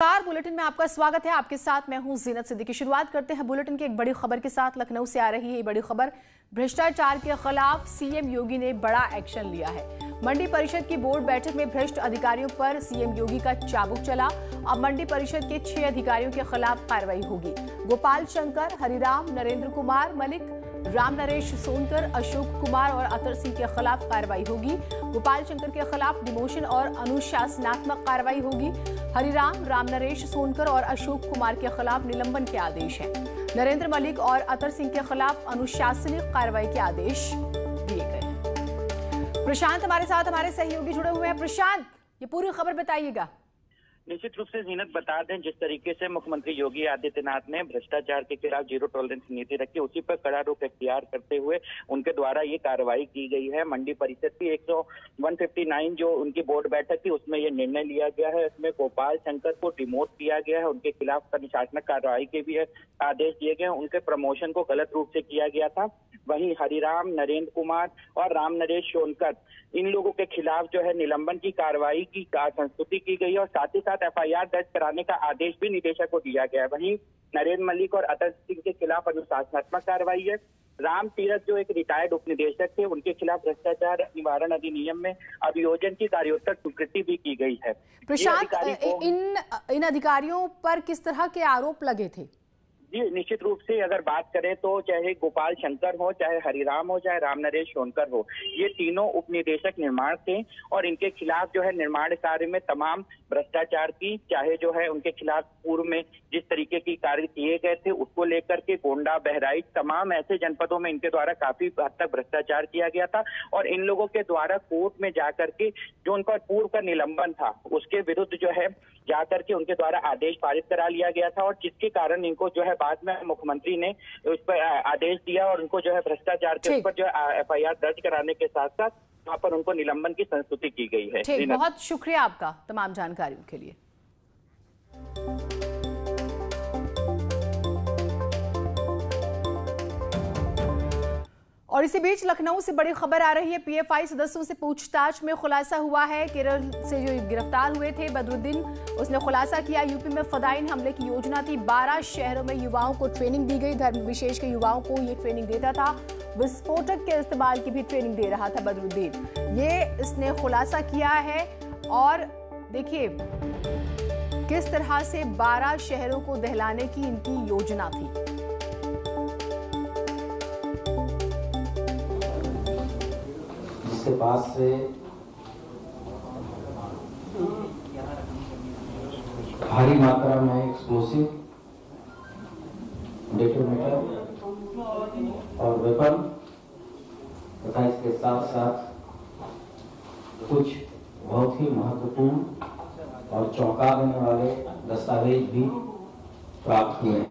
नमस्कार, बुलेटिन में आपका स्वागत है। आपके साथ मैं हूं जीनत सिद्दीकी। शुरुआत करते हैं बुलेटिन की एक बड़ी खबर के साथ। लखनऊ से आ रही है ये बड़ी खबर। भ्रष्टाचार के खिलाफ सीएम योगी ने बड़ा एक्शन लिया है। मंडी परिषद की बोर्ड बैठक में भ्रष्ट अधिकारियों पर सीएम योगी का चाबुक चला। अब मंडी परिषद के 6 अधिकारियों के खिलाफ कार्रवाई होगी। गोपाल शंकर, हरिराम, नरेंद्र कुमार मलिक, राम नरेश सोनकर, अशोक कुमार और अतर सिंह के खिलाफ कार्रवाई होगी। गोपाल शंकर के खिलाफ डिमोशन और अनुशासनात्मक कार्रवाई होगी। हरिराम, राम नरेश सोनकर और अशोक कुमार के खिलाफ निलंबन के आदेश हैं। नरेंद्र मलिक और अतर सिंह के खिलाफ अनुशासनिक कार्रवाई के आदेश दिए गए हैं। प्रशांत हमारे साथ, हमारे सहयोगी जुड़े हुए हैं। प्रशांत, ये पूरी खबर बताइएगा। निश्चित रूप से जीनत, बता दें जिस तरीके से मुख्यमंत्री योगी आदित्यनाथ ने भ्रष्टाचार के खिलाफ जीरो टॉलरेंस नीति रखी, उसी पर कड़ा रुख इख्तियार करते हुए उनके द्वारा ये कार्रवाई की गई है। मंडी परिषद की 159 जो उनकी बोर्ड बैठक थी उसमें ये निर्णय लिया गया है। इसमें गोपाल शंकर को डिमोट किया गया है, उनके खिलाफ अनुशासनिक कार्रवाई के भी आदेश दिए गए हैं। उनके प्रमोशन को गलत रूप से किया गया था। वहीं हरिराम, नरेंद्र कुमार और राम नरेश सोनकर, इन लोगों के खिलाफ जो है निलंबन की कार्रवाई की संस्तुति की गई है और साथ ही साथ एफआईआर दर्ज कराने का आदेश भी निदेशक को दिया गया है। वहीं नरेंद्र मलिक और अतर सिंह के खिलाफ अनुशासनात्मक कार्रवाई है। राम तीरथ जो एक रिटायर्ड उपनिदेशक थे, उनके खिलाफ भ्रष्टाचार निवारण अधिनियम में अभियोजन की कार्योत्तर स्वीकृति भी की गई है। प्रशांत, इन अधिकारियों पर किस तरह के आरोप लगे थे? जी, निश्चित रूप से अगर बात करें तो चाहे गोपाल शंकर हो, चाहे हरिराम हो, चाहे राम नरेश सोनकर हो, ये तीनों उपनिदेशक निर्माण थे और इनके खिलाफ जो है निर्माण कार्य में तमाम भ्रष्टाचार की, चाहे जो है उनके खिलाफ पूर्व में जिस तरीके की कार्य किए गए थे उसको लेकर के गोंडा, बहराइच, तमाम ऐसे जनपदों में इनके द्वारा काफी हद तक भ्रष्टाचार किया गया था और इन लोगों के द्वारा कोर्ट में जाकर के जो उनका पूर्व का निलंबन था उसके विरुद्ध जो है जाकर के उनके द्वारा आदेश पारित करा लिया गया था और जिसके कारण इनको जो है बाद में मुख्यमंत्री ने उस पर आदेश दिया और उनको जो है भ्रष्टाचार के ऊपर जो है एफआईआर दर्ज कराने के साथ साथ वहाँ पर उनको निलंबन की संस्तुति की गई है। ठीक, बहुत शुक्रिया आपका तमाम जानकारियों के लिए। और इसी बीच लखनऊ से बड़ी खबर आ रही है। पीएफआई सदस्यों से पूछताछ में खुलासा हुआ है। केरल से जो गिरफ्तार हुए थे बदरुद्दीन, उसने खुलासा किया यूपी में फदाइन हमले की योजना थी। 12 शहरों में युवाओं को ट्रेनिंग दी गई। धर्म विशेष के युवाओं को ये ट्रेनिंग देता था। विस्फोटक के इस्तेमाल की भी ट्रेनिंग दे रहा था बदरुद्दीन। ये इसने खुलासा किया है और देखिए किस तरह से 12 शहरों को दहलाने की इनकी योजना थी। के पास से भारी मात्रा में एक्सप्लोसिव, डेटोनेटर और वेपन तथा इसके साथ साथ कुछ बहुत ही महत्वपूर्ण और चौंका देने वाले दस्तावेज भी प्राप्त हुए।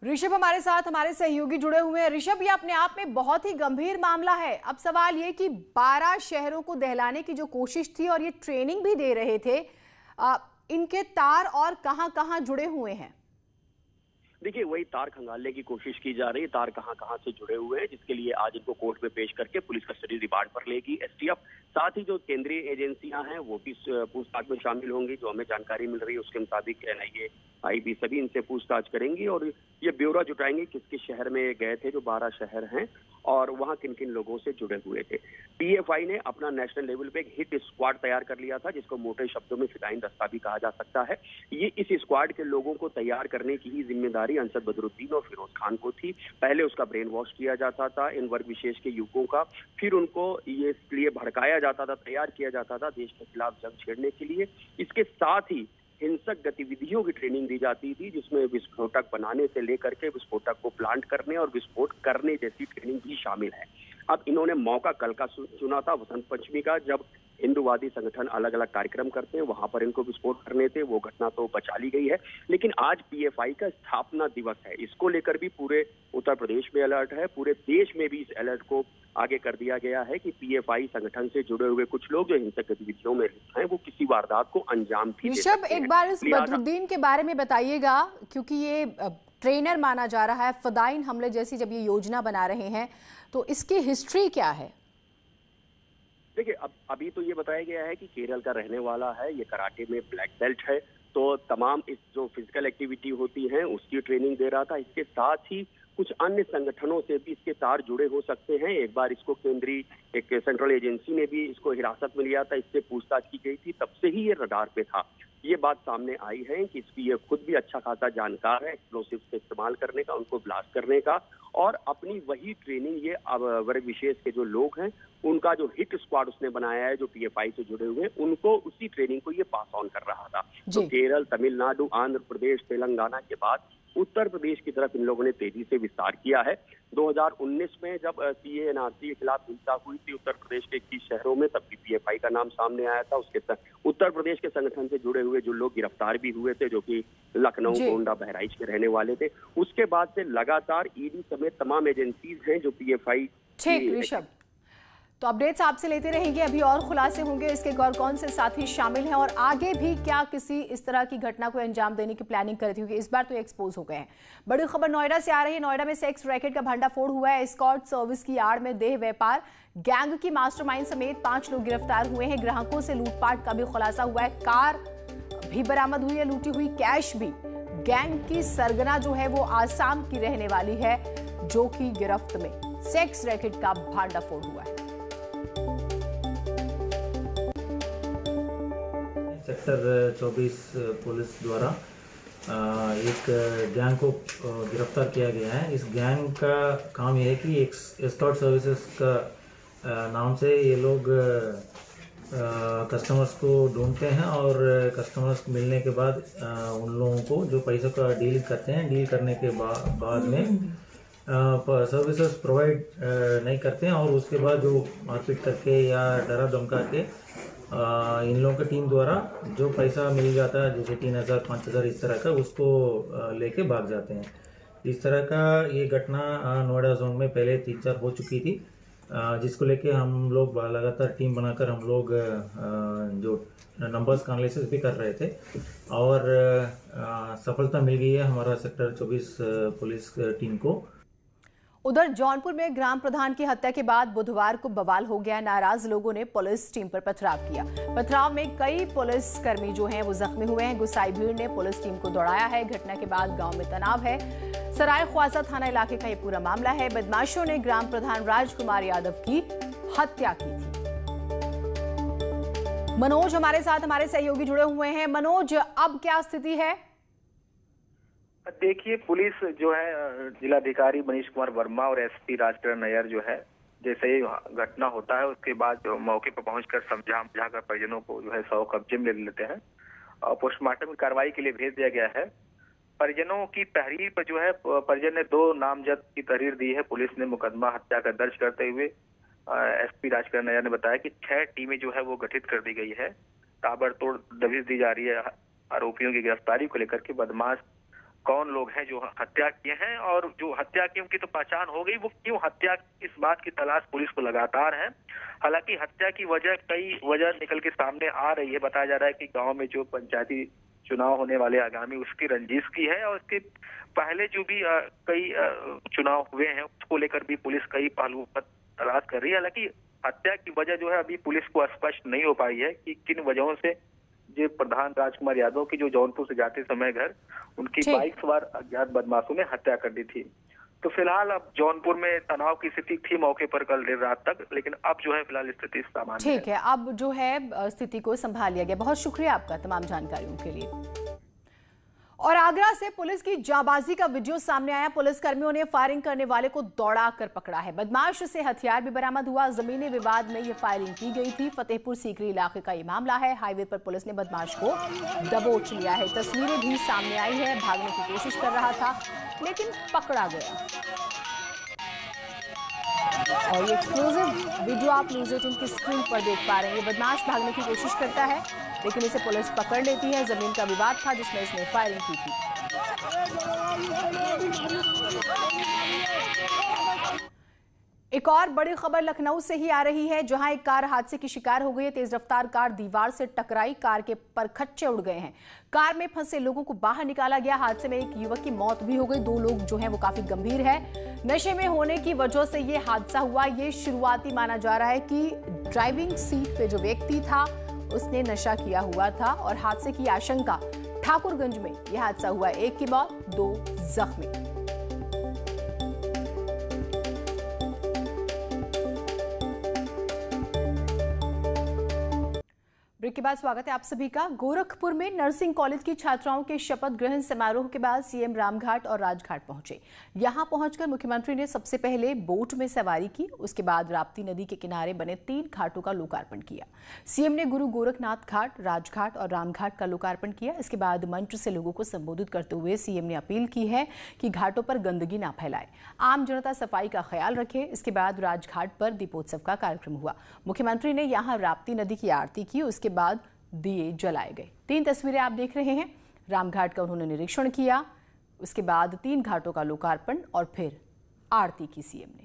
ऋषभ हमारे साथ, हमारे सहयोगी जुड़े हुए हैं। ऋषभ, ये अपने आप में बहुत ही गंभीर मामला है। अब सवाल ये कि 12 शहरों को दहलाने की जो कोशिश थी और ये ट्रेनिंग भी दे रहे थे, इनके तार और कहां-कहां जुड़े हुए हैं? देखिए, वही तार खंगालने की कोशिश की जा रही है। तार कहां से जुड़े हुए हैं, जिसके लिए आज इनको कोर्ट में पेश करके पुलिस कस्टडी रिमांड पर लेगी एसटीएफ। साथ ही जो केंद्रीय एजेंसियां हैं वो भी पूछताछ में शामिल होंगी। जो हमें जानकारी मिल रही है उसके मुताबिक एनआईए, आईबी सभी इनसे पूछताछ करेंगी और ये ब्यौरा जुटाएंगे किस किस शहर में गए थे, जो 12 शहर हैं, और वहां किन किन लोगों से जुड़े हुए थे। पीएफआई ने अपना नेशनल लेवल पे एक हिट स्क्वाड तैयार कर लिया था, जिसको मोटे शब्दों में फिदाइन दस्ता भी कहा जा सकता है। ये इस स्क्वाड के लोगों को तैयार करने की ही जिम्मेदारी अंसद बदरुद्दीन और फिरोज खान को थी। पहले उसका ब्रेन वॉश किया जाता था इन वर्ग विशेष के युवकों का, फिर उनको ये इसलिए भड़काया जाता था, तैयार किया जाता था देश के खिलाफ जंग छेड़ने के लिए। इसके साथ ही हिंसक गतिविधियों की ट्रेनिंग दी जाती थी, जिसमें विस्फोटक बनाने से लेकर के विस्फोटक को प्लांट करने और विस्फोट करने जैसी ट्रेनिंग भी शामिल है। अब इन्होंने मौका कल का चुना था, वसंत पंचमी का, जब हिंदूवादी संगठन अलग अलग कार्यक्रम करते हैं, वहां पर इनको विस्फोट करने थे। वो घटना तो बचा ली गई है, लेकिन आज पीएफआई का स्थापना दिवस है। इसको लेकर भी पूरे उत्तर प्रदेश में अलर्ट है, पूरे देश में भी इस अलर्ट को आगे कर दिया गया है कि पीएफआई संगठन से जुड़े हुए कुछ लोग जो हिंसक गतिविधियों में हैं वो किसी वारदात को अंजाम भी दे सकते हैं। ऋषभ, एक बार इस बदरुद्दीन के बारे में बताइएगा, क्योंकि ये ट्रेनर माना जा रहा है। फदाइन हमले जैसी जब ये योजना बना रहे हैं तो इसकी हिस्ट्री क्या है? देखिए, अभी तो ये बताया गया है कि केरल का रहने वाला है, ये कराटे में ब्लैक बेल्ट है, तो तमाम इस जो फिजिकल एक्टिविटी होती है उसकी ट्रेनिंग दे रहा था। इसके साथ ही कुछ अन्य संगठनों से भी इसके तार जुड़े हो सकते हैं। एक बार इसको केंद्रीय एक सेंट्रल एजेंसी ने भी इसको हिरासत में लिया था, इससे पूछताछ की गई थी, तब से ही ये रडार पे था। ये बात सामने आई है कि इसकी ये खुद भी अच्छा खासा जानकार है एक्सप्लोसिव का इस्तेमाल करने का, उनको ब्लास्ट करने का, और अपनी वही ट्रेनिंग ये वर्ग विशेष के जो लोग हैं उनका जो हिट स्क्वाड उसने बनाया है, जो पीएफआई से जुड़े हुए हैं, उनको उसी ट्रेनिंग को ये पास ऑन कर रहा था। तो केरल, तमिलनाडु, आंध्र प्रदेश, तेलंगाना के बाद उत्तर प्रदेश की तरफ इन लोगों ने तेजी से विस्तार किया है। 2019 में जब सीए एनआरसी के खिलाफ हिंसा हुई थी उत्तर प्रदेश के 21 शहरों में, तब भी पीएफआई का नाम सामने आया था। उसके उत्तर प्रदेश के संगठन से जुड़े हुए जो लोग गिरफ्तार भी हुए थे, जो कि लखनऊ, गोंडा, बहराइच के रहने वाले थे। उसके बाद से लगातार ईडी समेत तमाम एजेंसीज हैं जो पीएफआई। ठीक ऋषभ, तो अपडेट्स आपसे लेते रहेंगे। अभी और खुलासे होंगे इसके और कौन से साथी शामिल हैं और आगे भी क्या किसी इस तरह की घटना को अंजाम देने की प्लानिंग कर रही होगी। इस बार तो एक्सपोज हो गए हैं। बड़ी खबर नोएडा से आ रही है। नोएडा में सेक्स रैकेट का भंडाफोड़ हुआ है। एस्कॉर्ट सर्विस की आड़ में देह व्यापार गैंग की मास्टरमाइंड समेत 5 लोग गिरफ्तार हुए हैं। ग्राहकों से लूटपाट का भी खुलासा हुआ है। कार भी बरामद हुई है, लूटी हुई कैश भी। गैंग की सरगना जो है वो आसाम की रहने वाली है, जो कि गिरफ्त में। सेक्स रैकेट का भंडाफोड़ हुआ है। सेक्टर 24 पुलिस द्वारा एक गैंग को गिरफ्तार किया गया है। इस गैंग का काम यह है कि एक एस्कॉर्ट सर्विसेज का नाम से ये लोग कस्टमर्स को ढूंढते हैं और कस्टमर्स मिलने के बाद उन लोगों को जो पैसों का डील करते हैं, डील करने के बाद में सर्विसेज प्रोवाइड नहीं करते हैं और उसके बाद जो मारपीट करके या डरा धमका के इन लोगों की टीम द्वारा जो पैसा मिल जाता है, जैसे 3000 5000 इस तरह का, उसको लेके भाग जाते हैं। इस तरह का ये घटना नोएडा जोन में पहले 3-4 हो चुकी थी, जिसको लेके हम लोग लगातार टीम बनाकर हम लोग जो नंबर्स का एनालिसिस भी कर रहे थे और सफलता मिल गई है हमारा सेक्टर 24 पुलिस टीम को। उधर जौनपुर में ग्राम प्रधान की हत्या के बाद बुधवार को बवाल हो गया। नाराज लोगों ने पुलिस टीम पर पथराव किया। पथराव में कई पुलिस कर्मी जो हैं वो जख्मी हुए हैं। गुसाई भीड़ ने पुलिस टीम को दौड़ाया है। घटना के बाद गांव में तनाव है। सराय ख्वाजा थाना इलाके का ये पूरा मामला है। बदमाशों ने ग्राम प्रधान राजकुमार यादव की हत्या की थी। मनोज हमारे साथ, हमारे सहयोगी जुड़े हुए हैं। मनोज, अब क्या स्थिति है? देखिए, पुलिस जो है जिलाधिकारी मनीष कुमार वर्मा और एसपी राजकरण नैयर जो है, जैसे ही घटना होता है उसके बाद जो मौके पर पहुंचकर समझाकर परिजनों को जो है 100 कब्जे में ले लेते हैं और पोस्टमार्टम की कार्रवाई के लिए भेज दिया गया है। परिजनों की तहरीर पर जो है परिजन ने 2 नामजद की तहरीर दी है। पुलिस ने मुकदमा हत्या का दर्ज करते हुए एसपी राजकरण नैयर ने बताया कि 6 टीमें जो है वो गठित कर दी गई है। ताबड़तोड़ दबिश दी जा रही है आरोपियों की गिरफ्तारी को लेकर के। बदमाश कौन लोग हैं जो हत्या किए हैं और जो हत्या की उनकी तो पहचान हो गई, वो क्यों हत्या, इस बात की तलाश पुलिस को लगातार है। हालांकि हत्या की कई वजह निकल के सामने आ रही है। बताया जा रहा है कि गांव में जो पंचायती चुनाव होने वाले आगामी, उसकी रंजिश की है और उसके पहले जो भी कई चुनाव हुए हैं उसको लेकर भी पुलिस कई पहलुओं पर तलाश कर रही है। हालांकि हत्या की वजह जो है अभी पुलिस को स्पष्ट नहीं हो पाई है कि किन वजहों से जो प्रधान राजकुमार यादव की जो जौनपुर से जाते समय घर उनकी बाइक सवार अज्ञात बदमाशों ने हत्या कर दी थी। तो फिलहाल अब जौनपुर में तनाव की स्थिति थी मौके पर कल देर रात तक, लेकिन अब जो है फिलहाल स्थिति सामान्य है। ठीक है, अब जो है स्थिति को संभाल लिया गया। बहुत शुक्रिया आपका तमाम जानकारियों के लिए। और आगरा से पुलिस की जाबाजी का वीडियो सामने आया। पुलिस कर्मियों ने फायरिंग करने वाले को दौड़ा कर पकड़ा है। बदमाश से हथियार भी बरामद हुआ। जमीनी विवाद में ये फायरिंग की गई थी। फतेहपुर सीकरी इलाके का ये मामला है। हाईवे पर पुलिस ने बदमाश को दबोच लिया है। तस्वीरें भी सामने आई है। भागने की कोशिश कर रहा था लेकिन पकड़ा गया। और ये एक्सक्लूसिव वीडियो आप न्यूज़ 18 की स्क्रीन पर देख पा रहे हैं। ये बदमाश भागने की कोशिश करता है लेकिन इसे पुलिस पकड़ लेती है। जमीन का विवाद था जिसमें इसने फायरिंग की थी। एक और बड़ी खबर लखनऊ से ही आ रही है, जहां एक कार हादसे की शिकार हो गई है। तेज रफ्तार कार दीवार से टकराई, कार के परखच्चे उड़ गए हैं। कार में फंसे लोगों को बाहर निकाला गया। हादसे में एक युवक की मौत भी हो गई। 2 लोग जो हैं वो काफी गंभीर है। नशे में होने की वजह से ये हादसा हुआ। ये शुरुआती माना जा रहा है कि ड्राइविंग सीट पे जो व्यक्ति था उसने नशा किया हुआ था और हादसे की आशंका। ठाकुरगंज में यह हादसा हुआ। 1 की मौत, 2 जख्मी। ब्रेक के बाद स्वागत है आप सभी का। गोरखपुर में नर्सिंग कॉलेज की छात्राओं के शपथ ग्रहण समारोह के बाद सीएम रामघाट और राजघाट पहुंचे। यहां पहुंचकर मुख्यमंत्री ने सबसे पहले बोट में सवारी की। उसके बाद राप्ती नदी के किनारे बने 3 घाटों का लोकार्पण किया। सीएम ने गुरु गोरखनाथ घाट, राजघाट और रामघाट का लोकार्पण किया। इसके बाद मंच से लोगों को संबोधित करते हुए सीएम ने अपील की है कि घाटों पर गंदगी ना फैलाए, आम जनता सफाई का ख्याल रखे। इसके बाद राजघाट पर दीपोत्सव का कार्यक्रम हुआ। मुख्यमंत्री ने यहाँ राप्ती नदी की आरती की। उसके बाद दिए जलाए गए। 3 तस्वीरें आप देख रहे हैं। रामघाट का उन्होंने निरीक्षण किया। उसके बाद 3 घाटों का लोकार्पण और फिर आरती की सीएम ने।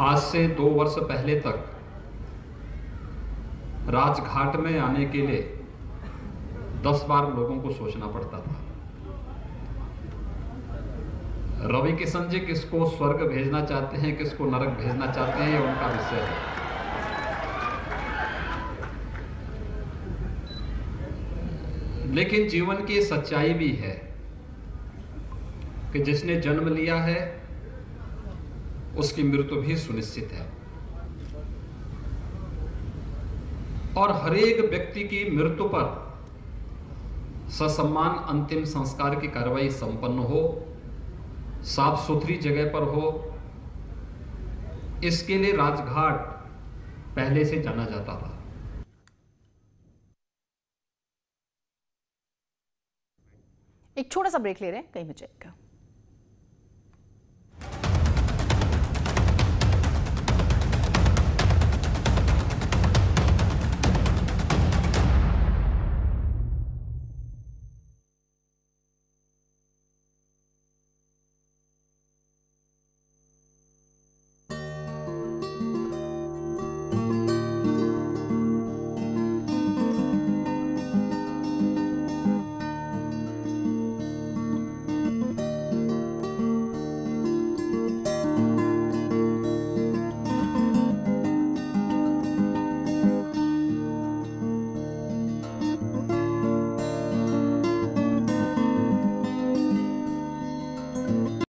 आज से 2 वर्ष पहले तक राजघाट में आने के लिए 10 बार लोगों को सोचना पड़ता था। रवि किशन जी किसको स्वर्ग भेजना चाहते हैं, किसको नरक भेजना चाहते हैं, ये उनका विषय है। लेकिन जीवन की सच्चाई भी है कि जिसने जन्म लिया है उसकी मृत्यु भी सुनिश्चित है और हर एक व्यक्ति की मृत्यु पर ससम्मान अंतिम संस्कार की कार्रवाई संपन्न हो, साफ सुथरी जगह पर हो। इसके लिए राजघाट पहले से जाना जाता था। एक छोटा सा ब्रेक ले रहे हैं, कहीं मत जाइएगा।